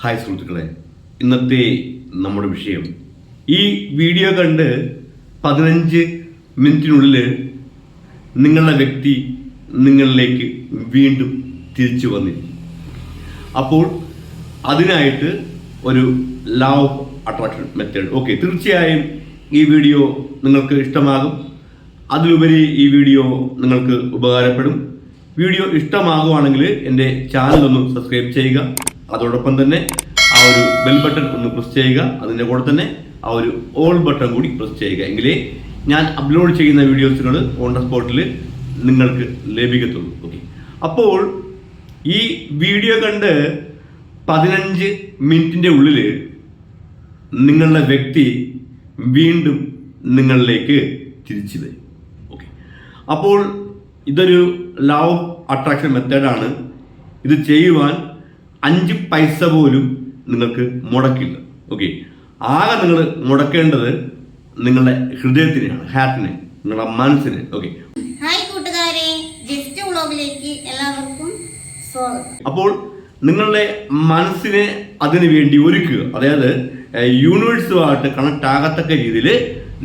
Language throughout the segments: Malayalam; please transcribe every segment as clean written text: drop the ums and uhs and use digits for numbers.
ഹായ് സുഹൃത്തുക്കളെ, ഇന്നത്തെ നമ്മുടെ വിഷയം ഈ വീഡിയോ കണ്ട് 15 മിനിറ്റിനുള്ളിൽ നിങ്ങളുടെ വ്യക്തി നിങ്ങളിലേക്ക് വീണ്ടും തിരിച്ചു വന്നിരിക്കും. അപ്പോൾ അതിനായിട്ട് ഒരു law of attraction method. Okay, തീർച്ചയായും ഈ വീഡിയോ നിങ്ങൾക്ക് ഇഷ്ടമാകും. അതിലുപരി ഈ വീഡിയോ നിങ്ങൾക്ക് ഉപകാരപ്പെടും. വീഡിയോ ഇഷ്ടമാകുവാണെങ്കിൽ എൻ്റെ ചാനൽ ഒന്ന് സബ്സ്ക്രൈബ് ചെയ്യുക. അതോടൊപ്പം തന്നെ ആ ഒരു ബെൽ ബട്ടൺ ഒന്ന് പ്രസ് ചെയ്യുക. അതിൻ്റെ കൂടെ തന്നെ ആ ഒരു ഓൾ ബട്ടൺ കൂടി പ്രസ് ചെയ്യുക. എങ്കിലേ ഞാൻ അപ്ലോഡ് ചെയ്യുന്ന വീഡിയോസുകൾ ഓൺ ദ സ്പോട്ടിൽ നിങ്ങൾക്ക് ലഭിക്കത്തുള്ളൂ. ഓക്കെ, അപ്പോൾ ഈ വീഡിയോ കണ്ട് 15 മിനിറ്റിൻ്റെ ഉള്ളിൽ നിങ്ങളുടെ വ്യക്തി വീണ്ടും നിങ്ങളിലേക്ക് തിരിച്ചു വരും. ഓക്കെ, അപ്പോൾ ഇതൊരു ലോ ഓഫ് അട്രാക്ഷൻ മെത്തേഡാണ്. ഇത് ചെയ്യുവാൻ 5 പൈസ പോലും നിങ്ങൾക്ക് മുടക്കില്ല. ഓക്കെ, ആകെ നിങ്ങൾ മുടക്കേണ്ടത് നിങ്ങളുടെ ഹൃദയത്തിനെയാണ്, ഹാർട്ടിനെ, നിങ്ങളുടെ മനസ്സിന്. ഓക്കെ, ഹായ് കൂട്ടുകാരെ, ജസ്റ്റ് വ്ളോഗിലേക്ക് എല്ലാവർക്കും സ്വാഗതം. അപ്പോൾ നിങ്ങളുടെ മനസ്സിനെ അതിനു വേണ്ടി ഒരുക്കുക. അതായത് യൂണിവേഴ്സുമായിട്ട് കണക്ട് ആകത്തക്ക രീതിയിൽ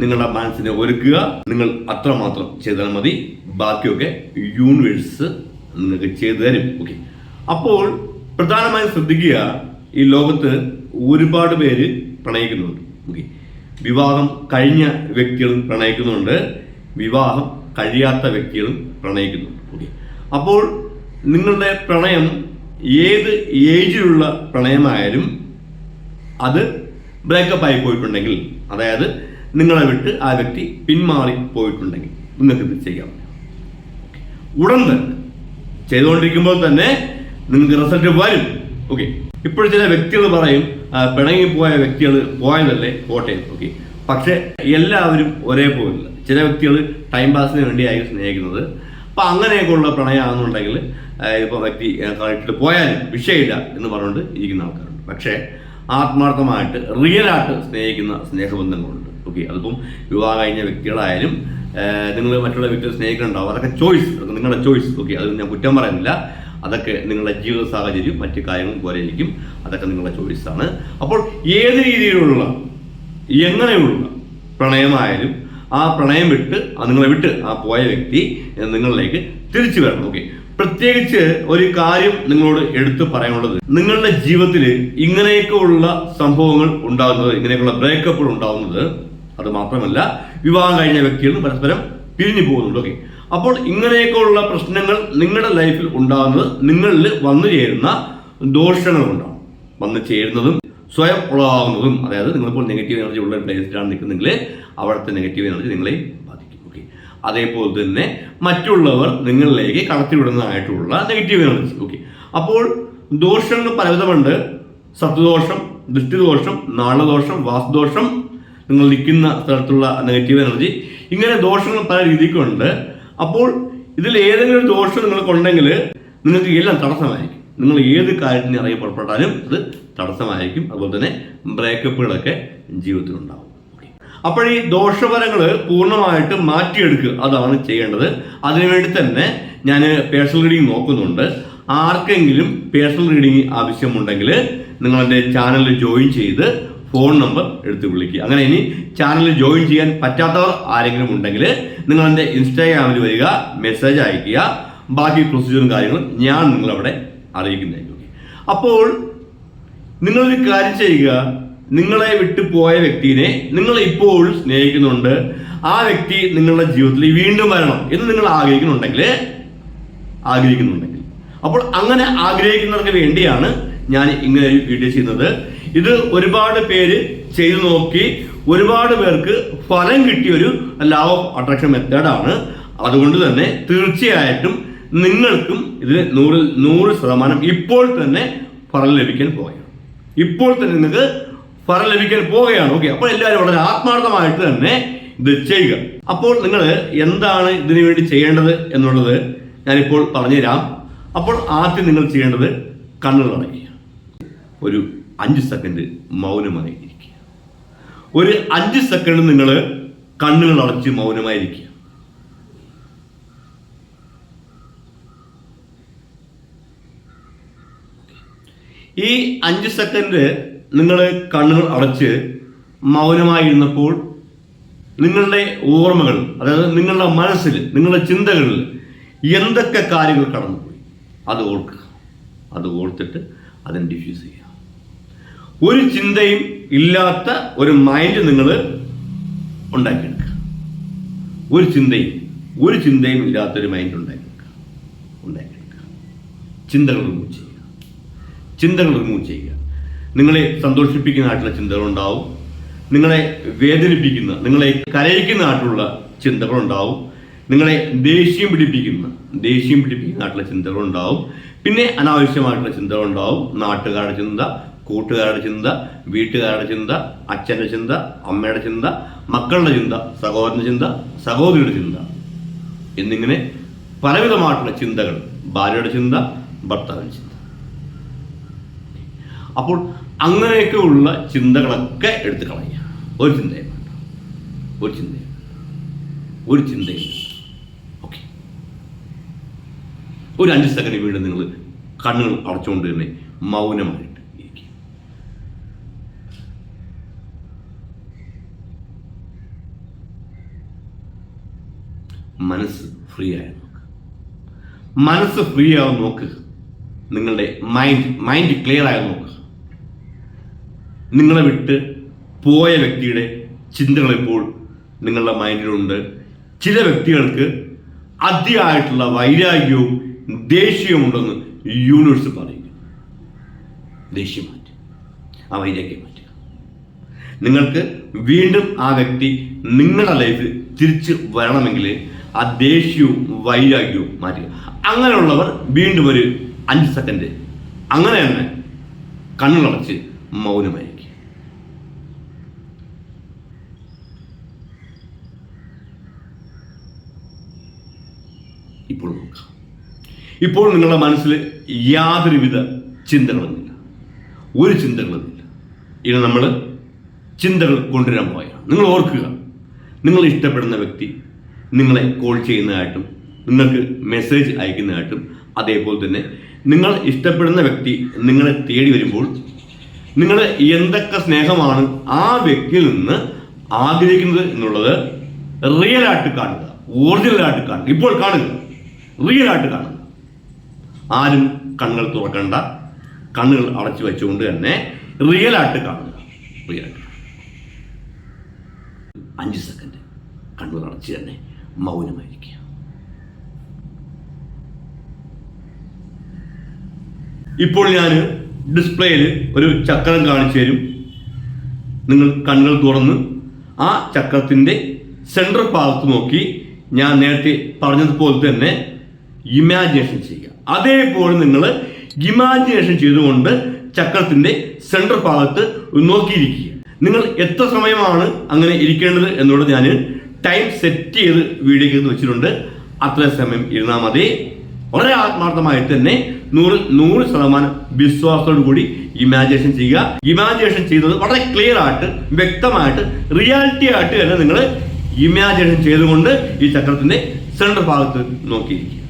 നിങ്ങളുടെ മനസ്സിനെ ഒരുക്കുക. നിങ്ങൾ അത്രമാത്രം ചെയ്താൽ മതി. ബാക്കിയൊക്കെ യൂണിവേഴ്സ് നിങ്ങൾക്ക് ചെയ്തു തരും. ഓക്കെ, അപ്പോൾ പ്രധാനമായും ശ്രദ്ധിക്കുക, ഈ ലോകത്ത് ഒരുപാട് പേര് പ്രണയിക്കുന്നുണ്ട്. ഓക്കെ, വിവാഹം കഴിഞ്ഞ വ്യക്തികളും പ്രണയിക്കുന്നുണ്ട്, വിവാഹം കഴിയാത്ത വ്യക്തികളും പ്രണയിക്കുന്നുണ്ട്. ഓക്കെ, അപ്പോൾ നിങ്ങളുടെ പ്രണയം ഏത് ഏജിലുള്ള പ്രണയമായാലും അത് ബ്രേക്കപ്പ് ആയി പോയിട്ടുണ്ടെങ്കിൽ, അതായത് നിങ്ങളെ വിട്ട് ആ വ്യക്തി പിന്മാറി പോയിട്ടുണ്ടെങ്കിൽ നിങ്ങൾക്ക് ഇത് ചെയ്യാം. ഉടൻ തന്നെ ചെയ്തുകൊണ്ടിരിക്കുമ്പോൾ തന്നെ നിങ്ങൾക്ക് റിസൾട്ട് വരും. ഓക്കെ, ഇപ്പോൾ ചില വ്യക്തികൾ പറയും പിണങ്ങിപ്പോയ വ്യക്തികൾ പോയതല്ലേ പോട്ടെ. ഓക്കെ, പക്ഷെ എല്ലാവരും ഒരേപോലില്ല. ചില വ്യക്തികൾ ടൈം പാസിന് വേണ്ടിയായിരിക്കും സ്നേഹിക്കുന്നത്. അപ്പം അങ്ങനെയൊക്കെയുള്ള പ്രണയമാണെന്നുണ്ടെങ്കിൽ ഇപ്പോൾ വ്യക്തി കളിച്ചിട്ട് പോയാലും വിഷയമില്ല എന്ന് പറഞ്ഞുകൊണ്ട് ഇരിക്കുന്ന ആൾക്കാരുണ്ട്. പക്ഷേ ആത്മാർത്ഥമായിട്ട് റിയലായിട്ട് സ്നേഹിക്കുന്ന സ്നേഹബന്ധങ്ങളുണ്ട്. ഓക്കെ, അതിപ്പം വിവാഹം കഴിഞ്ഞ വ്യക്തികളായാലും നിങ്ങൾ മറ്റുള്ള വ്യക്തികൾ സ്നേഹിക്കുന്നുണ്ടാവും. അതൊക്കെ ചോയ്സ്, അതൊക്കെ നിങ്ങളുടെ ചോയ്സ്. ഓക്കെ, അത് ഞാൻ കുറ്റം പറയുന്നില്ല. അതൊക്കെ നിങ്ങളുടെ ജീവിത സാഹചര്യം മറ്റു കാര്യങ്ങളും പോലെ ഇരിക്കും. അതൊക്കെ നിങ്ങളുടെ ചോയ്സാണ്. അപ്പോൾ ഏത് രീതിയിലുള്ള എങ്ങനെയുള്ള പ്രണയമായാലും ആ പ്രണയം വിട്ട് നിങ്ങളെ വിട്ട് ആ പോയ വ്യക്തി നിങ്ങളിലേക്ക് തിരിച്ചു വരണം. ഓക്കെ, പ്രത്യേകിച്ച് ഒരു കാര്യം നിങ്ങളോട് എടുത്തു പറയാനുള്ളത്, നിങ്ങളുടെ ജീവിതത്തിൽ ഇങ്ങനെയൊക്കെ ഉള്ള സംഭവങ്ങൾ ഉണ്ടാകുന്നത്, ഇങ്ങനെയൊക്കെയുള്ള ബ്രേക്കപ്പുകൾ ഉണ്ടാകുന്നത്, അത് മാത്രമല്ല വിവാഹം കഴിഞ്ഞ വ്യക്തികളും പരസ്പരം പിരിഞ്ഞു പോകുന്നുണ്ട്. ഓക്കെ, അപ്പോൾ ഇങ്ങനെയൊക്കെ ഉള്ള പ്രശ്നങ്ങൾ നിങ്ങളുടെ ലൈഫിൽ ഉണ്ടാകുന്നത് നിങ്ങളിൽ വന്നു ചേരുന്ന ദോഷങ്ങൾ ഉണ്ടാകും. വന്നു ചേരുന്നതും സ്വയം ഉളവാകുന്നതും, അതായത് നിങ്ങളിപ്പോൾ നെഗറ്റീവ് എനർജി ഉള്ള പ്ലേസിലാണ് നിൽക്കുന്നെങ്കിൽ അവിടുത്തെ നെഗറ്റീവ് എനർജി നിങ്ങളെ ബാധിക്കും. ഓക്കെ, അതേപോലെ തന്നെ മറ്റുള്ളവർ നിങ്ങളിലേക്ക് കടത്തിവിടുന്നതായിട്ടുള്ള നെഗറ്റീവ് എനർജി. ഓക്കെ, അപ്പോൾ ദോഷങ്ങൾ പലവിധമുണ്ട്. സത്വദോഷം, ദൃഷ്ടിദോഷം, നാളദോഷം, വാസ്തുദോഷം, നിങ്ങൾ നിൽക്കുന്ന സ്ഥലത്തുള്ള നെഗറ്റീവ് എനർജി, ഇങ്ങനെ ദോഷങ്ങൾ പല രീതിക്കുണ്ട്. അപ്പോൾ ഇതിൽ ഏതെങ്കിലും ഒരു ദോഷം നിങ്ങൾക്കുണ്ടെങ്കിൽ നിങ്ങൾക്ക് എല്ലാം തടസ്സമായിരിക്കും. നിങ്ങൾ ഏത് കാര്യത്തിന് ഇറങ്ങി പുറപ്പെട്ടാലും അത് തടസ്സമായിരിക്കും. അതുപോലെ തന്നെ ബ്രേക്കപ്പുകളൊക്കെ ജീവിതത്തിലുണ്ടാവും. അപ്പോൾ ഈ ദോഷഫലങ്ങൾ പൂർണ്ണമായിട്ട് മാറ്റിയെടുക്കുക, അതാണ് ചെയ്യേണ്ടത്. അതിനുവേണ്ടി തന്നെ ഞാൻ പേഴ്സണൽ റീഡിംഗ് നോക്കുന്നുണ്ട്. ആർക്കെങ്കിലും പേഴ്സണൽ റീഡിംഗ് ആവശ്യമുണ്ടെങ്കിൽ നിങ്ങൾ എൻ്റെ ചാനലിൽ ജോയിൻ ചെയ്ത് ഫോൺ നമ്പർ എടുത്ത് വിളിക്കുക. അങ്ങനെ ഇനി ചാനലിൽ ജോയിൻ ചെയ്യാൻ പറ്റാത്തവർ ആരെങ്കിലും ഉണ്ടെങ്കിൽ നിങ്ങൾ എൻ്റെ ഇൻസ്റ്റാഗ്രാമിൽ വരിക, മെസ്സേജ് അയയ്ക്കുക. ബാക്കി പ്രൊസീജിയറും കാര്യങ്ങളും ഞാൻ നിങ്ങളവിടെ അറിയിക്കുന്നതായിരിക്കും. അപ്പോൾ നിങ്ങളൊരു കാര്യം ചെയ്യുക, നിങ്ങളെ വിട്ടു പോയ വ്യക്തിയെ നിങ്ങൾ ഇപ്പോഴും സ്നേഹിക്കുന്നുണ്ട്, ആ വ്യക്തി നിങ്ങളുടെ ജീവിതത്തിൽ വീണ്ടും വരണം എന്ന് നിങ്ങൾ ആഗ്രഹിക്കുന്നുണ്ടെങ്കിൽ അപ്പോൾ അങ്ങനെ ആഗ്രഹിക്കുന്നവർക്ക് വേണ്ടിയാണ് ഞാൻ ഇങ്ങനെ ഒരു വീഡിയോ ചെയ്യുന്നത്. ഇത് ഒരുപാട് പേര് ചെയ്തു നോക്കി ഒരുപാട് പേർക്ക് ഫലം കിട്ടിയ ഒരു ലോ ഓഫ് അട്രാക്ഷൻ മെത്തേഡാണ്. അതുകൊണ്ട് തന്നെ തീർച്ചയായിട്ടും നിങ്ങൾക്കും ഇതിന് 100% ഇപ്പോൾ തന്നെ ഫലം ലഭിക്കാൻ പോവുകയാണ്. ഇപ്പോൾ തന്നെ നിങ്ങൾക്ക് ഫലം ലഭിക്കാൻ പോവുകയാണ്. ഓക്കെ, അപ്പോൾ എല്ലാവരും വളരെ ആത്മാർത്ഥമായിട്ട് തന്നെ ഇത് ചെയ്യുക. അപ്പോൾ നിങ്ങൾ എന്താണ് ഇതിനു വേണ്ടി ചെയ്യേണ്ടത് എന്നുള്ളത് ഞാനിപ്പോൾ പറഞ്ഞുതരാം. അപ്പോൾ ആദ്യം നിങ്ങൾ ചെയ്യേണ്ടത് കണ്ണുകൾ അടയ്ക്കുക. ഒരു 5 സെക്കൻഡ് മൗനമായി ഇരിക്കുക. ഒരു 5 സെക്കൻഡ് നിങ്ങൾ കണ്ണുകൾ അടച്ച് മൗനമായിരിക്കുക. ഈ 5 സെക്കൻഡ് നിങ്ങൾ കണ്ണുകൾ അടച്ച് മൗനമായിരുന്നപ്പോൾ നിങ്ങളുടെ ഓർമ്മകൾ, അതായത് നിങ്ങളുടെ മനസ്സിൽ, നിങ്ങളുടെ ചിന്തകളിൽ എന്തൊക്കെ കാര്യങ്ങൾ കടന്നുപോയി അത് ഓർക്കുക. അത് ഓർത്തിട്ട് അതിനെ ഡിഫ്യൂസ് ചെയ്യുക. ഒരു ചിന്തയും ഇല്ലാത്ത ഒരു മൈൻഡ് നിങ്ങൾ ഉണ്ടാക്കിയെടുക്കുക. ഒരു ചിന്തയും ഇല്ലാത്തൊരു മൈൻഡ് ഉണ്ടാക്കിയെടുക്കുക. ചിന്തകൾ റിമൂവ് ചെയ്യുക. നിങ്ങളെ സന്തോഷിപ്പിക്കുന്നതായിട്ടുള്ള ചിന്തകളുണ്ടാവും, നിങ്ങളെ വേദനിപ്പിക്കുന്ന, നിങ്ങളെ കരയിക്കുന്നതായിട്ടുള്ള ചിന്തകളുണ്ടാവും, നിങ്ങളെ ദേഷ്യം പിടിപ്പിക്കുന്നതായിട്ടുള്ള ചിന്തകളുണ്ടാവും, പിന്നെ അനാവശ്യമായിട്ടുള്ള ചിന്തകളുണ്ടാവും. നാട്ടുകാരുടെ ചിന്ത, കൂട്ടുകാരുടെ ചിന്ത, വീട്ടുകാരുടെ ചിന്ത, അച്ഛൻ്റെ ചിന്ത, അമ്മയുടെ ചിന്ത, മക്കളുടെ ചിന്ത, സഹോദരൻ്റെ ചിന്ത, സഹോദരിയുടെ ചിന്ത എന്നിങ്ങനെ പലവിധമായിട്ടുള്ള ചിന്തകൾ, ഭാര്യയുടെ ചിന്ത, ഭർത്താവിൻ്റെ ചിന്ത. അപ്പോൾ അങ്ങനെയൊക്കെ ഉള്ള ചിന്തകളൊക്കെ എടുത്തു കളയുക. ഒരു ചിന്തയും ഓക്കെ. ഒരു 5 സെക്കൻഡ് വീണ്ടും നിങ്ങൾ കണ്ണുകൾ അടച്ചുകൊണ്ട് തന്നെ മൗനമായിട്ട് ഇരിക്കുക. മനസ്സ് ഫ്രീ ആകാൻ നോക്കുക. നിങ്ങളുടെ മൈൻഡ് ക്ലിയർ ആകാൻ നോക്കുക. നിങ്ങളെ വിട്ട് പോയ വ്യക്തിയുടെ ചിന്തകൾ ഇപ്പോൾ നിങ്ങളുടെ മൈൻഡിലുണ്ട്. ചില വ്യക്തികൾക്ക് അതിയായിട്ടുള്ള വൈരാഗ്യവും ദേഷ്യവും ഉണ്ടെന്ന് യൂണിവേഴ്സ് പറയുന്നു. ദേഷ്യം മാറ്റുക, ആ വൈരാഗ്യം മാറ്റുക. നിങ്ങൾക്ക് വീണ്ടും ആ വ്യക്തി നിങ്ങളുടെ ലൈഫിൽ തിരിച്ച് വരണമെങ്കിൽ ആ ദേഷ്യവും വൈരാഗ്യവും മാറ്റുക. അങ്ങനെയുള്ളവർ വീണ്ടും ഒരു 5 സെക്കൻഡ് അങ്ങനെ തന്നെ കണ്ണുകളടച്ച് മൗനമായിരിക്കും. ഇപ്പോൾ നോക്കാം. ഇപ്പോൾ നിങ്ങളുടെ മനസ്സിൽ യാതൊരുവിധ ചിന്തകളുമില്ല, ഒരു ചിന്തകളുമില്ല. ഇനി നമ്മൾ ചിന്തകൾ കൊണ്ടുവരാൻ പോയാണ്. നിങ്ങൾ ഓർക്കുക, നിങ്ങൾ ഇഷ്ടപ്പെടുന്ന വ്യക്തി നിങ്ങളെ കോൾ ചെയ്യുന്നതായിട്ടും നിങ്ങൾക്ക് മെസ്സേജ് അയക്കുന്നതായിട്ടും, അതേപോലെ തന്നെ നിങ്ങൾ ഇഷ്ടപ്പെടുന്ന വ്യക്തി നിങ്ങളെ തേടി വരുമ്പോൾ നിങ്ങൾ എന്തൊക്കെ സ്നേഹമാണ് ആ വ്യക്തിയിൽ നിന്ന് ആഗ്രഹിക്കുന്നത് എന്നുള്ളത് റിയലായിട്ട് കാണുക, ഒറിജിനലായിട്ട് കാണുക. ഇപ്പോൾ കാണുക, റിയലായിട്ട് കാണുക. ആരും കണ്ണുകൾ തുറക്കണ്ട, കണ്ണുകൾ അടച്ചു വെച്ചുകൊണ്ട് തന്നെ റിയലായിട്ട് കാണുക. 5 സെക്കൻഡ് കണ്ണുകൾ അടച്ച് തന്നെ മൗനമായിരിക്കുക. ഇപ്പോൾ ഞാൻ ഡിസ്പ്ലേയിൽ ഒരു ചക്രം കാണിച്ചു തരും. നിങ്ങൾ കണ്ണുകൾ തുറന്ന് ആ ചക്രത്തിൻ്റെ സെൻട്രൽ ഭാഗത്ത് നോക്കി ഞാൻ നേരത്തെ പറഞ്ഞതുപോലെ തന്നെ ഇമാജിനേഷൻ ചെയ്യുക. അതേപോലെ നിങ്ങൾ ഇമാജിനേഷൻ ചെയ്തുകൊണ്ട് ചക്രത്തിൻ്റെ സെൻട്രൽ ഭാഗത്ത് നോക്കിയിരിക്കുക. നിങ്ങൾ എത്ര സമയമാണ് അങ്ങനെ ഇരിക്കേണ്ടത് എന്നുള്ളത് ഞാൻ ടൈം സെറ്റ് ചെയ്ത് വീഡിയോയ്ക്ക് വെച്ചിട്ടുണ്ട്. അത്രയും സമയം ഇരുന്നാൽ മതി. വളരെ ആത്മാർത്ഥമായിട്ട് തന്നെ 100% വിശ്വാസത്തോടു കൂടി ഇമാജിനേഷൻ ചെയ്യുക. ഇമാജിനേഷൻ ചെയ്യുന്നത് വളരെ ക്ലിയർ ആയിട്ട്, വ്യക്തമായിട്ട്, റിയാലിറ്റി ആയിട്ട് തന്നെ നിങ്ങൾ ഇമാജിനേഷൻ ചെയ്തുകൊണ്ട് ഈ ചക്രത്തിന്റെ സെൻട്രൽ ഭാഗത്ത് നോക്കിയിരിക്കുക.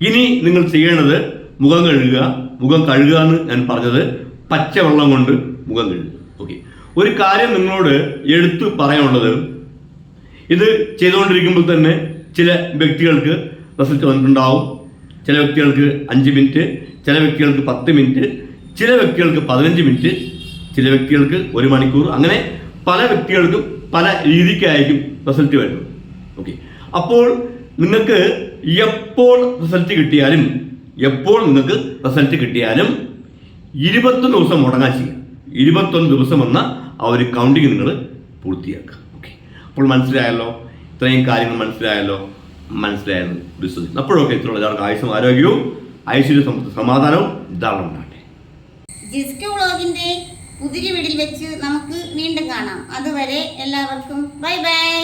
ഇനി നിങ്ങൾ ചെയ്യേണ്ടത് മുഖം കഴുകുക. മുഖം കഴുകുക എന്ന് ഞാൻ പറഞ്ഞത് പച്ചവെള്ളം കൊണ്ട് മുഖം കഴുകുക. ഓക്കെ. ഒരു കാര്യം നിങ്ങളോട് എടുത്തു പറയാനുള്ളത്, ഇത് ചെയ്തുകൊണ്ടിരിക്കുമ്പോൾ തന്നെ ചില വ്യക്തികൾക്ക് റിസൾട്ട് വന്നിട്ടുണ്ടാവും. ചില വ്യക്തികൾക്ക് 5 മിനിറ്റ്, ചില വ്യക്തികൾക്ക് 10 മിനിറ്റ്, ചില വ്യക്തികൾക്ക് 15 മിനിറ്റ്, ചില വ്യക്തികൾക്ക് 1 മണിക്കൂർ. അങ്ങനെ പല വ്യക്തികൾക്കും പല രീതിക്കായിരിക്കും റിസൾട്ട് വരുന്നത്. ഓക്കെ. അപ്പോൾ നിങ്ങൾക്ക് എപ്പോൾ റിസൾട്ട് കിട്ടിയാലും 21 ദിവസം മുടങ്ങാൻ ചെയ്യുക. 21 ദിവസം എന്ന ആ ഒരു കൗണ്ടിങ് നിങ്ങൾ പൂർത്തിയാക്കുക. ഓക്കെ. അപ്പോൾ മനസ്സിലായല്ലോ, ഇത്രയും കാര്യങ്ങൾ മനസ്സിലായെന്ന് വിശ്വസിക്കുന്നു. അപ്പോഴൊക്കെ ഇത്രയുള്ള എല്ലാവർക്കും ആയുസ്സും ആരോഗ്യവും ഐശ്വര്യവും സമാധാനവും ധാരാളം ഉണ്ടാകട്ടെ. ജസ്റ്റ് വ്ളോഗിന്റെ പുതിയ വീഡിയോയിൽ വെച്ച് നമുക്ക് വീണ്ടും കാണാം. അതുവരെ എല്ലാവർക്കും ബൈ ബൈ.